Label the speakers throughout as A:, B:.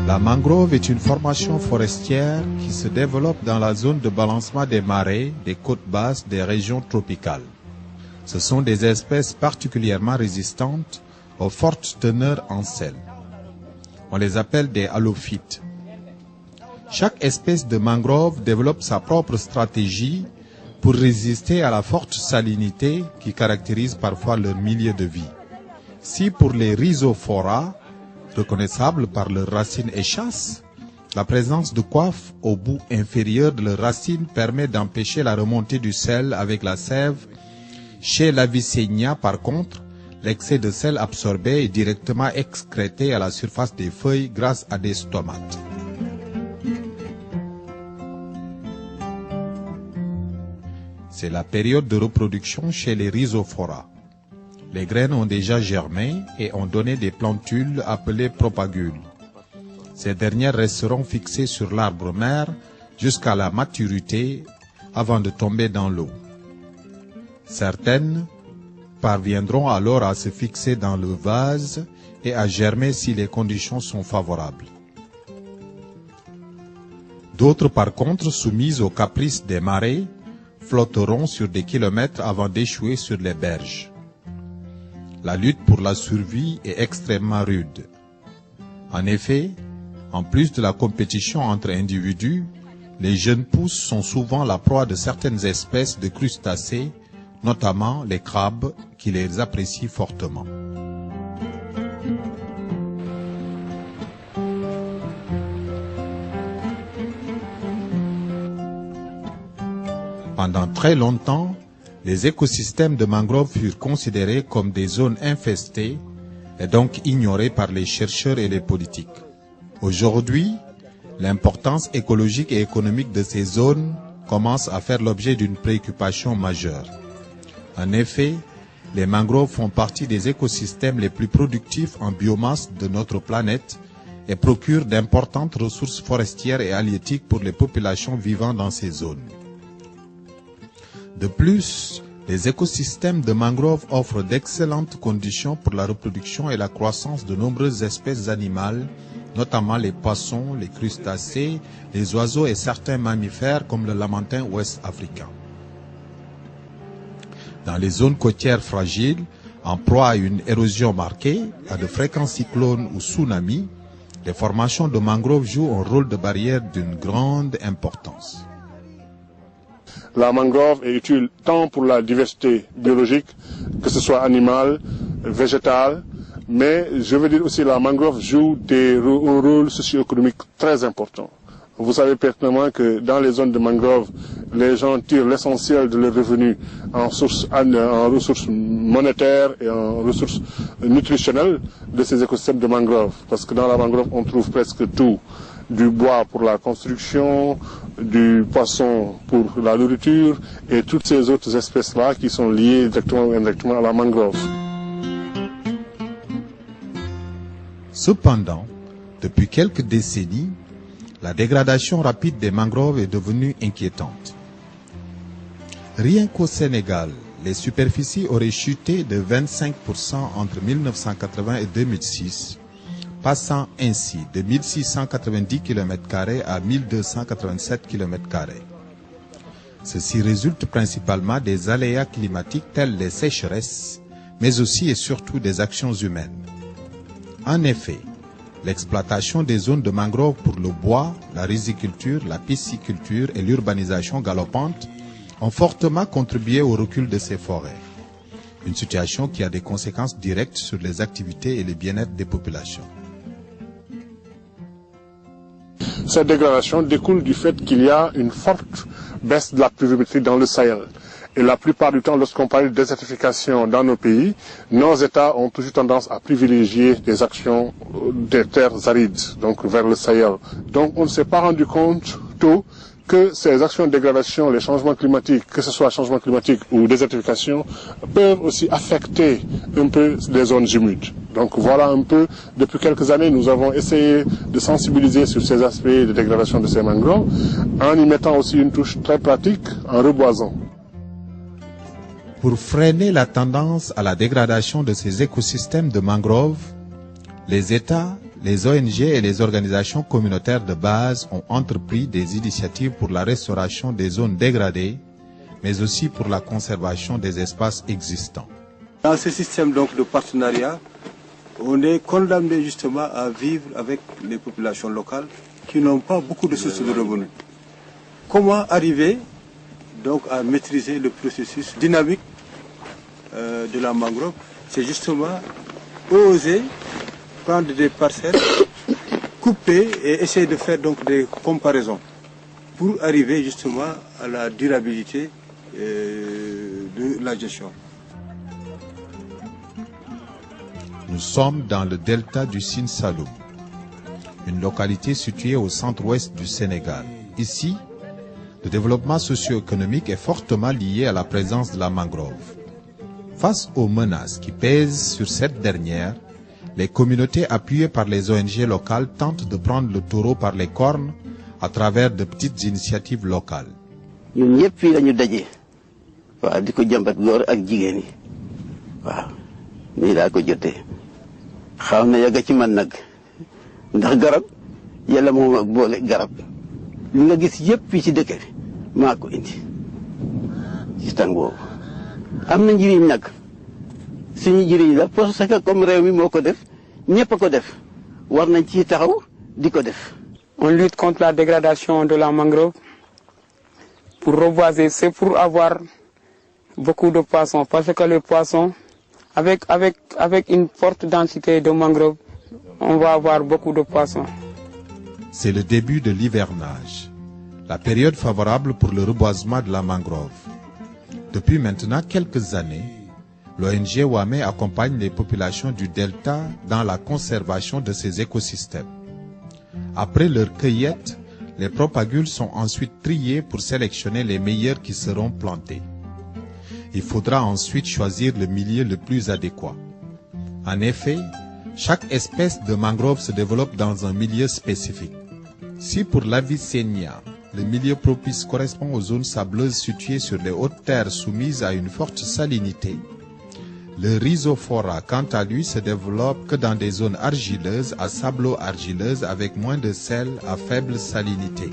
A: La mangrove est une formation forestière qui se développe dans la zone de balancement des marais, des côtes basses des régions tropicales. Ce sont des espèces particulièrement résistantes aux fortes teneurs en sel. On les appelle des halophytes. Chaque espèce de mangrove développe sa propre stratégie pour résister à la forte salinité qui caractérise parfois leur milieu de vie. Si pour les Rhizophora, reconnaissables par leurs racines échasses, la présence de coiffe au bout inférieur de leurs racines permet d'empêcher la remontée du sel avec la sève. Chez l'Avicennia, par contre, l'excès de sel absorbé est directement excrété à la surface des feuilles grâce à des stomates. C'est la période de reproduction chez les Rhizophora. Les graines ont déjà germé et ont donné des plantules appelées propagules. Ces dernières resteront fixées sur l'arbre mère jusqu'à la maturité avant de tomber dans l'eau. Certaines parviendront alors à se fixer dans le vase et à germer si les conditions sont favorables. D'autres par contre, soumises aux caprices des marées, flotteront sur des kilomètres avant d'échouer sur les berges. La lutte pour la survie est extrêmement rude. En effet, en plus de la compétition entre individus, les jeunes pousses sont souvent la proie de certaines espèces de crustacés, notamment les crabes, qui les apprécient fortement. Pendant très longtemps, les écosystèmes de mangroves furent considérés comme des zones infestées et donc ignorés par les chercheurs et les politiques. Aujourd'hui, l'importance écologique et économique de ces zones commence à faire l'objet d'une préoccupation majeure. En effet, les mangroves font partie des écosystèmes les plus productifs en biomasse de notre planète et procurent d'importantes ressources forestières et halieutiques pour les populations vivant dans ces zones. De plus, les écosystèmes de mangroves offrent d'excellentes conditions pour la reproduction et la croissance de nombreuses espèces animales, notamment les poissons, les crustacés, les oiseaux et certains mammifères comme le lamantin ouest-africain. Dans les zones côtières fragiles, en proie à une érosion marquée, à de fréquents cyclones ou tsunamis, les formations de mangroves jouent un rôle de barrière d'une grande importance.
B: La mangrove est utile tant pour la diversité biologique, que ce soit animale, végétale, mais je veux dire aussi la mangrove joue un rôle socio-économique très important. Vous savez pertinemment que dans les zones de mangrove, les gens tirent l'essentiel de leurs revenus en ressources monétaires et en ressources nutritionnelles de ces écosystèmes de mangrove. Parce que dans la mangrove, on trouve presque tout. Du bois pour la construction, du poisson pour la nourriture et toutes ces autres espèces-là qui sont liées directement ou indirectement à la mangrove.
A: Cependant, depuis quelques décennies, la dégradation rapide des mangroves est devenue inquiétante. Rien qu'au Sénégal, les superficies auraient chuté de 25% entre 1980 et 2006, passant ainsi de 1690 km² à 1287 km². Ceci résulte principalement des aléas climatiques tels les sécheresses, mais aussi et surtout des actions humaines. En effet, l'exploitation des zones de mangroves pour le bois, la riziculture, la pisciculture et l'urbanisation galopante ont fortement contribué au recul de ces forêts. Une situation qui a des conséquences directes sur les activités et le bien-être des populations.
B: Cette dégradation découle du fait qu'il y a une forte baisse de la pluviométrie dans le Sahel. Et la plupart du temps, lorsqu'on parle de désertification dans nos pays, nos États ont toujours tendance à privilégier des actions des terres arides, donc vers le Sahel. Donc on ne s'est pas rendu compte tôt que ces actions de dégradation, les changements climatiques, que ce soit changement climatique ou désertification, peuvent aussi affecter un peu les zones humides. Donc voilà un peu, depuis quelques années, nous avons essayé de sensibiliser sur ces aspects de dégradation de ces mangroves, en y mettant aussi une touche très pratique en reboisant.
A: Pour freiner la tendance à la dégradation de ces écosystèmes de mangroves, les États, les ONG et les organisations communautaires de base ont entrepris des initiatives pour la restauration des zones dégradées, mais aussi pour la conservation des espaces existants.
C: Dans ce système donc de partenariat, on est condamné justement à vivre avec les populations locales qui n'ont pas beaucoup de sources de revenus. Comment arriver donc à maîtriser le processus dynamique de la mangrove? C'est justement oser prendre des parcelles, couper et essayer de faire donc des comparaisons pour arriver justement à la durabilité de la gestion.
A: Nous sommes dans le delta du Sine Saloum, une localité située au centre-ouest du Sénégal. Ici, le développement socio-économique est fortement lié à la présence de la mangrove. Face aux menaces qui pèsent sur cette dernière, les communautés appuyées par les ONG locales tentent de prendre le taureau par les cornes à travers de petites initiatives locales.
D: ñun ñëpp fii lañu daje waaw di ko jàmbat góor ak jigéen yi waaw nii laa ko jotee xaw na yàgg ci man nag ndax garab yàlla moom ak boole garab li nga gis yëpp fii ci dëkk bi maa ko indi ci tàng boobu am na njëriñ nag suñu njëriñ la parce que comme réew mi moo ko def ñëpp a ko def war nañ ci taxaw di ko def.
E: On lutte contre la dégradation de la mangrove pour reboiser, c'est pour avoir beaucoup de poissons. Parce que les poissons, avec une forte densité de mangrove, on va avoir beaucoup de poissons.
A: C'est le début de l'hivernage, la période favorable pour le reboisement de la mangrove. Depuis maintenant quelques années, l'ONG Wame accompagne les populations du delta dans la conservation de ces écosystèmes. Après leur cueillette, les propagules sont ensuite triés pour sélectionner les meilleurs qui seront plantés. Il faudra ensuite choisir le milieu le plus adéquat. En effet, chaque espèce de mangrove se développe dans un milieu spécifique. Si pour l'Avicennia, le milieu propice correspond aux zones sableuses situées sur les hautes terres soumises à une forte salinité, le Rhizophora, quant à lui, se développe que dans des zones argileuses à sablo-argileuses avec moins de sel à faible salinité.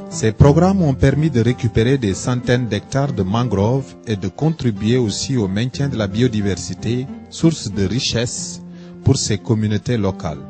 A: Ces programmes ont permis de récupérer des centaines d'hectares de mangroves et de contribuer aussi au maintien de la biodiversité, source de richesse pour ces communautés locales.